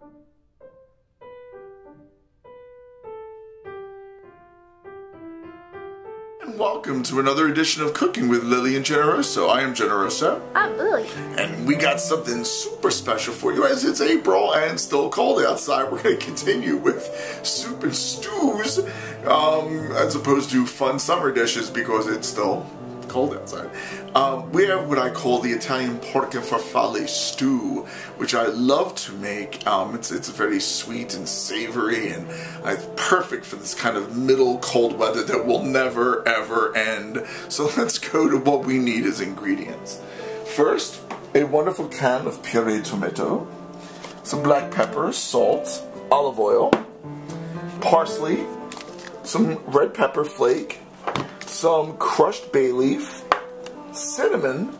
And welcome to another edition of Cooking with Lily and Generoso. I am Generoso. I'm Lily. And we got something super special for you as it's April and still cold outside. We're going to continue with soup and stews as opposed to fun summer dishes because it's still cold outside. We have what I call the Italian pork and farfalle stew, which I love to make. It's very sweet and savory, and it's perfect for this kind of middle cold weather that will never ever end. So let's go to what we need as ingredients. First, a wonderful can of puree tomato, some black pepper, salt, olive oil, parsley, some red pepper flake, some crushed bay leaf, cinnamon,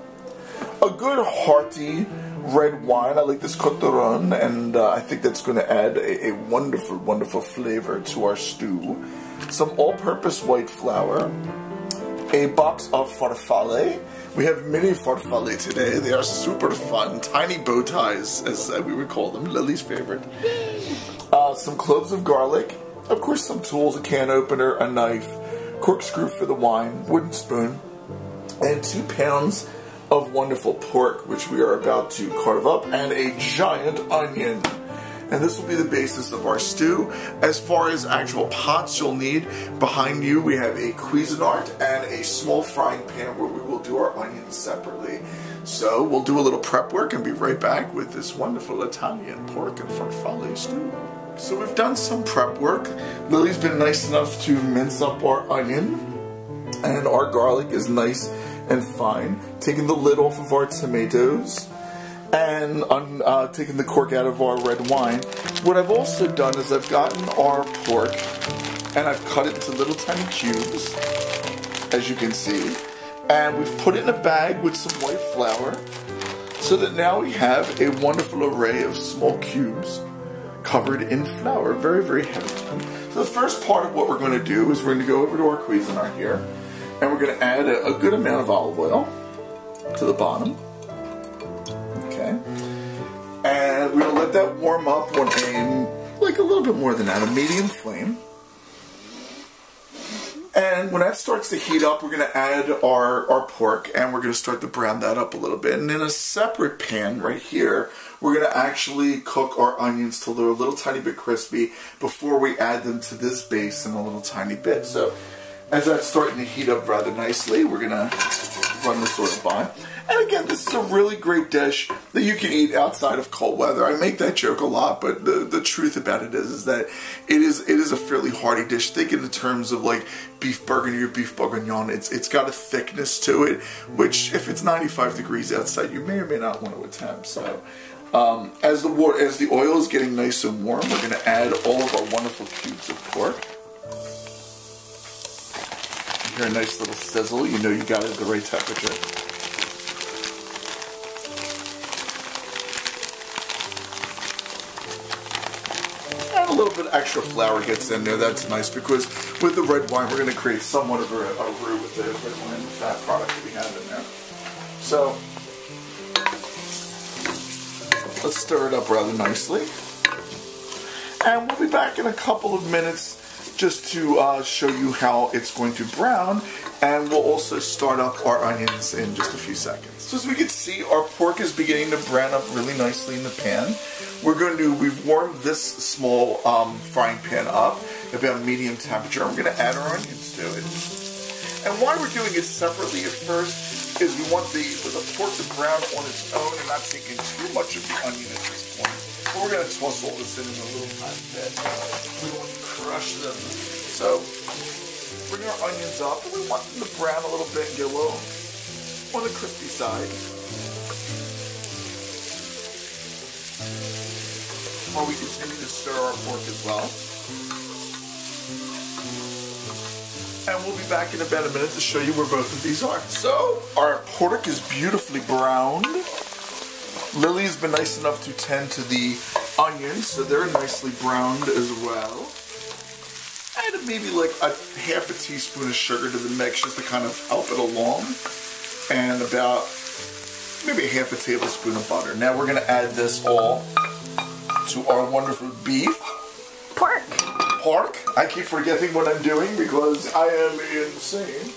a good hearty red wine. I like this Cotoron, and I think that's going to add a wonderful, wonderful flavor to our stew. Some all-purpose white flour, a box of farfalle. We have mini farfalle today. They are super fun, tiny bow ties, as we would call them, Lily's favorite. Some cloves of garlic, of course some tools, a can opener, a knife, corkscrew for the wine, wooden spoon, and 2 pounds of wonderful pork, which we are about to carve up, and a giant onion. And this will be the basis of our stew. As far as actual pots you'll need, behind you we have a Cuisinart and a small frying pan where we will do our onions separately. So we'll do a little prep work and be right back with this wonderful Italian pork and farfalle stew. So we've done some prep work. Lily's been nice enough to mince up our onion, and our garlic is nice and fine. Taking the lid off of our tomatoes, and taking the cork out of our red wine. What I've also done is I've gotten our pork, and I've cut it into little tiny cubes, as you can see, and we've put it in a bag with some white flour, so that now we have a wonderful array of small cubes covered in flour. Very, very heavy. So the first part of what we're going to do is we're going to go over to our Cuisinart here, and we're going to add a good amount of olive oil to the bottom. Okay. And we're going to let that warm up on like a little bit more than that, a medium flame. And when that starts to heat up, we're going to add our pork, and we're going to start to brown that up a little bit. And in a separate pan right here, we're going to actually cook our onions till they're a little tiny bit crispy before we add them to this base in a little tiny bit. So as that's starting to heat up rather nicely, we're going to run this sort of by. And again, this is a really great dish that you can eat outside of cold weather. I make that joke a lot, but the truth about it is that it is a fairly hearty dish. Think in the terms of like beef burgundy or beef bourguignon. It's got a thickness to it, which if it's 95 degrees outside, you may or may not want to attempt. So as the oil is getting nice and warm, we're going to add all of our wonderful cubes of pork. You hear a nice little sizzle. You know you got it at the right temperature. A little bit extra flour gets in there. That's nice because with the red wine, we're going to create somewhat of a roux with the red wine and the fat product that we have in there. So let's stir it up rather nicely, and we'll be back in a couple of minutes just to show you how it's going to brown, and we'll also start up our onions in just a few seconds. So as we can see, our pork is beginning to brown up really nicely in the pan. We've warmed this small frying pan up about medium temperature. We're going to add our onions to it. And why we're doing it separately at first is we want the pork to brown on its own and not taking too much of the onion at this point. But we're going to toss all this in a little tiny bit. We don't want to crush them. So bring our onions up, and we want them to brown a little bit and get a little on the crispy side. While we continue to stir our pork as well. And we'll be back in about a minute to show you where both of these are. So, our pork is beautifully browned. Lily's been nice enough to tend to the onions, so they're nicely browned as well. Add maybe like a half a teaspoon of sugar to the mix just to kind of help it along. And about maybe a half a tablespoon of butter. Now we're going to add this all to our wonderful beef. Pork. Pork. I keep forgetting what I'm doing because I am insane.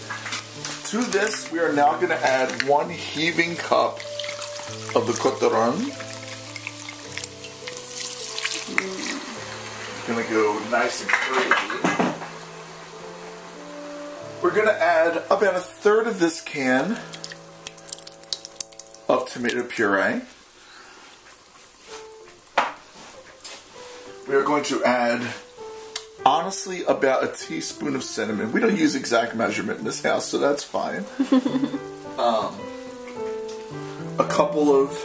To this, we are now going to add 1 heaving cup of the coteron. Gonna go nice and crazy. We're gonna add about 1/3 of this can of tomato puree. We are going to add, honestly, about a teaspoon of cinnamon. We don't use exact measurement in this house, so that's fine. A couple of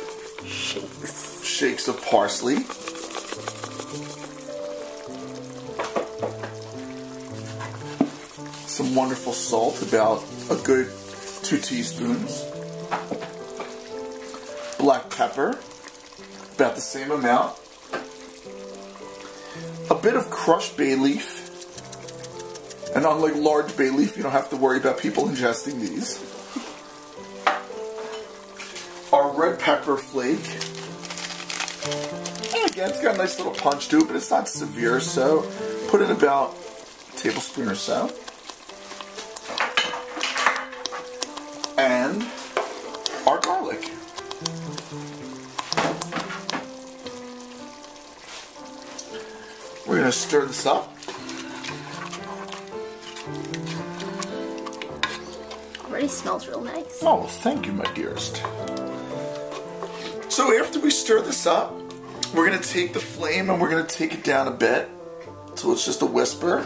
shakes of parsley. Some wonderful salt, about a good 2 teaspoons. Black pepper, about the same amount. A bit of crushed bay leaf. And unlike large bay leaf, you don't have to worry about people ingesting these. Our red pepper flake. And again, it's got a nice little punch to it, but it's not severe, so put in about a tablespoon or so. And our garlic. We're going to stir this up. Already smells real nice. Oh, thank you, my dearest. So after we stir this up, we're going to take the flame and we're going to take it down a bit until it's just a whisper.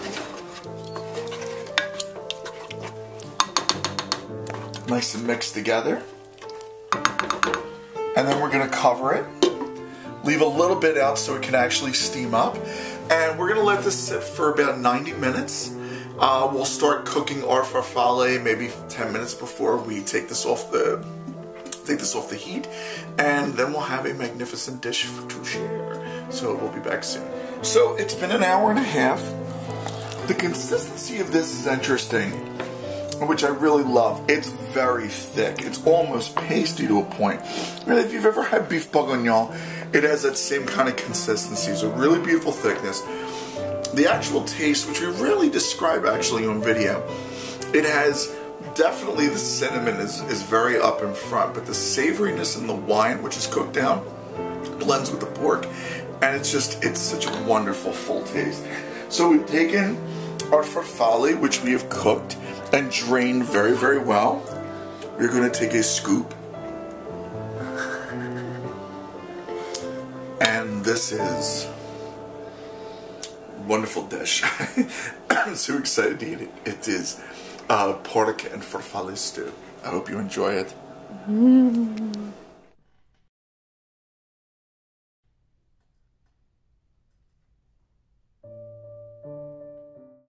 Nice and mixed together. And then we're going to cover it. Leave a little bit out so it can actually steam up. And we're going to let this sit for about 90 minutes. We'll start cooking our farfalle maybe 10 minutes before we take this off the heat. And then we'll have a magnificent dish to share. So we'll be back soon. So it's been an hour and a half. The consistency of this is interesting, which I really love. It's very thick. It's almost pasty to a point. Really, if you've ever had beef bourguignon, it has that same kind of consistency. It's a really beautiful thickness. The actual taste, which we rarely describe actually on video, it has definitely the cinnamon is very up in front, but the savoriness in the wine, which is cooked down, blends with the pork, and it's such a wonderful full taste. So we've taken our farfalle, which we have cooked and drained very, very well. We're going to take a scoop. And this is a wonderful dish. I'm so excited to eat it. It is pork and farfalle stew. I hope you enjoy it.